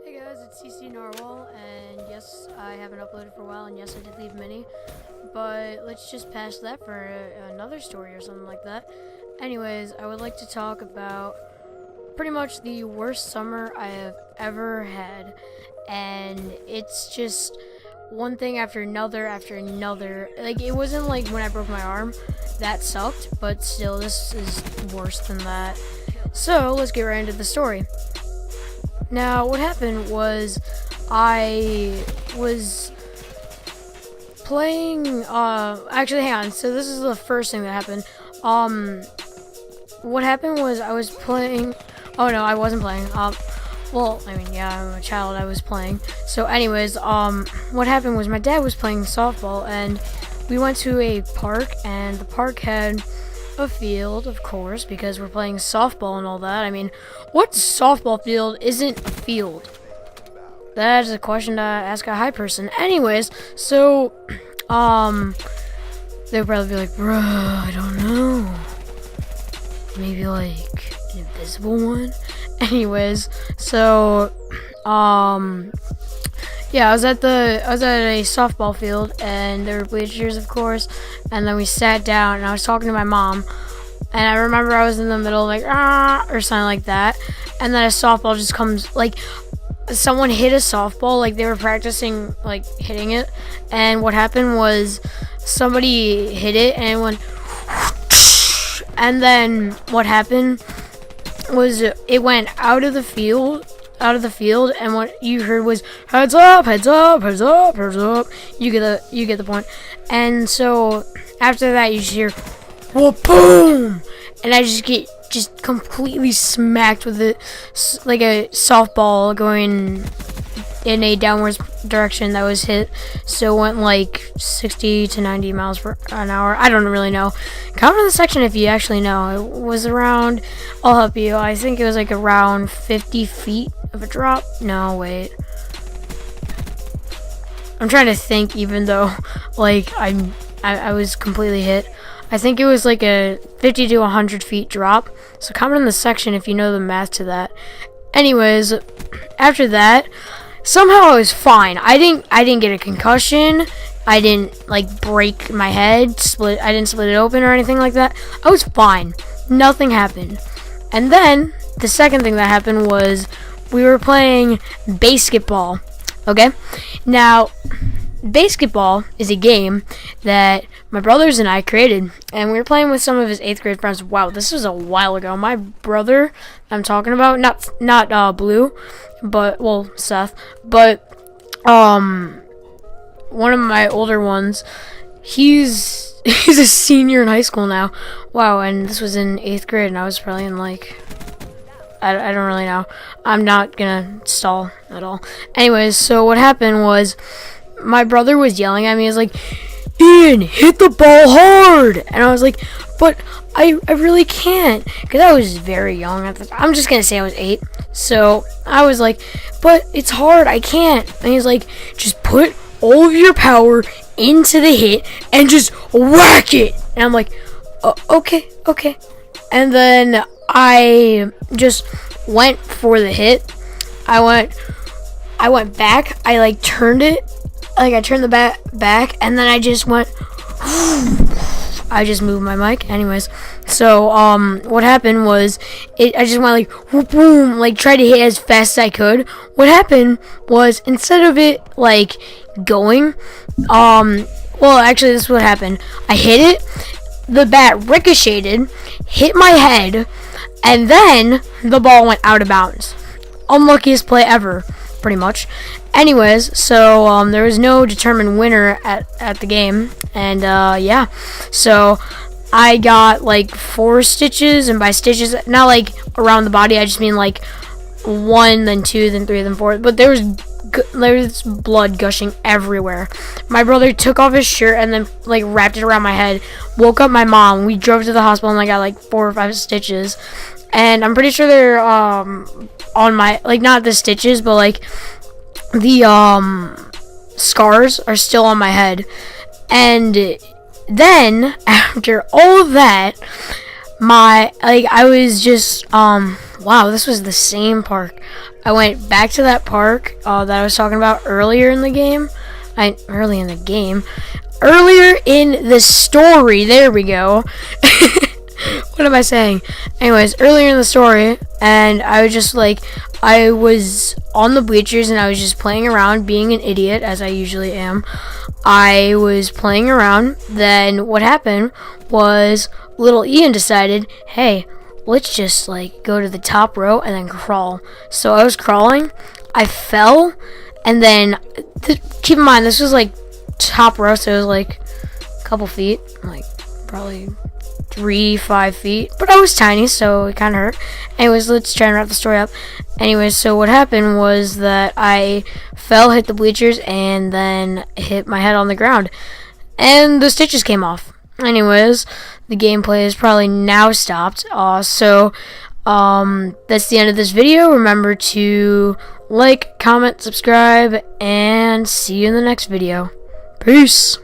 Hey guys, it's CC Narwhal, and yes, I haven't uploaded for a while, and yes, I did leave mini, but let's just pass that for another story or something like that. Anyways, I would like to talk about pretty much the worst summer I have ever had, and it's just one thing after another after another. Like, it wasn't like when I broke my arm, that sucked, but still, this is worse than that. So, let's get right into the story. Now, what happened was I was playing, actually, hang on. So this is the first thing that happened. What happened was I was playing, oh no, I wasn't playing. Well, I mean, yeah, I'm a child, I was playing. So anyways, what happened was my dad was playing softball, and we went to a park, and the park had a field, of course, because we're playing softball and all that. I mean, what softball field isn't a field? That is a question to ask a high person. Anyways, so, they'll probably be like, bruh, I don't know. Maybe like an invisible one? Anyways, so, yeah, I was at a softball field, and there were bleachers, of course, and then we sat down, and I was talking to my mom, and I remember I was in the middle, like, or something like that, and then a softball just comes, like, someone hit a softball, like, they were practicing, like, hitting it, and what happened was somebody hit it, and it went, and then what happened was it went out of the field, and what you heard was heads up, heads up, heads up, heads up. You get the point. And so after that, you just hear whoa, boom, and I just get completely smacked with it, like a softball going in a downwards direction that was hit. So it went like 60 to 90 miles per hour. I don't really know. Comment in the section if you actually know. It was around, I'll help you. I think it was like around 50 feet of a drop. No, wait. I'm trying to think, even though like I was completely hit. I think it was like a 50 to 100 feet drop. So comment in the section if you know the math to that. Anyways, after that, somehow I was fine. I didn't get a concussion. I didn't like break my head, I didn't split it open or anything like that. I was fine. Nothing happened. And then the second thing that happened was we were playing basketball. Okay? Now, basketball is a game that my brothers and I created, and we were playing with some of his 8th grade friends. Wow, this was a while ago. My brother I'm talking about, not Blue, but, well, Seth, but one of my older ones, he's a senior in high school now. Wow, and this was in 8th grade, and I was probably in like, I don't really know. I'm not gonna stall at all. Anyways, so what happened was my brother was yelling at me. He was like, Ian, hit the ball hard! And I was like, but I really can't, because I was very young at the time. I'm just gonna say I was 8. So I was like, but it's hard, I can't. And he's like, just put all of your power into the hit and just whack it. And I'm like, okay. And then I just went for the hit. I went back. I like turned it. Like I turned the back, and then I just went. I just moved my mic. Anyways, so what happened was I just went like whoop, boom, like tried to hit as fast as I could. What happened was instead of it like going, well actually this is what happened. I hit it, the bat ricocheted, hit my head, and then the ball went out of bounds. Unluckiest play ever, pretty much. Anyways, so there was no determined winner at the game, and yeah, so I got like 4 stitches, and by stitches, not like around the body, I just mean like 1, then 2, then 3, then 4. But there was blood gushing everywhere. My brother took off his shirt and then like wrapped it around my head. Woke up my mom. We drove to the hospital, and I got like 4 or 5 stitches, and I'm pretty sure they're on my, like, not the stitches, but like the scars are still on my head. And then after all of that, I was just wow, this was the same park. I went back to that park that I was talking about earlier in the game. Earlier in the story. There we go. What am I saying? Anyways, earlier in the story, and I was just like, I was on the bleachers and I was just playing around, being an idiot, as I usually am. I was playing around. Then what happened was little Ian decided, hey, let's just like go to the top row and then crawl. So I was crawling, I fell, and then keep in mind this was like top row, so it was like a couple feet, like probably 3-5 feet, but I was tiny, so it kind of hurt. Anyways, let's try and wrap the story up. Anyways, so what happened was that I fell, hit the bleachers, and then hit my head on the ground, and the stitches came off. Anyways, the gameplay is probably now stopped. So that's the end of this video. Remember to like, comment, subscribe, and see you in the next video. Peace.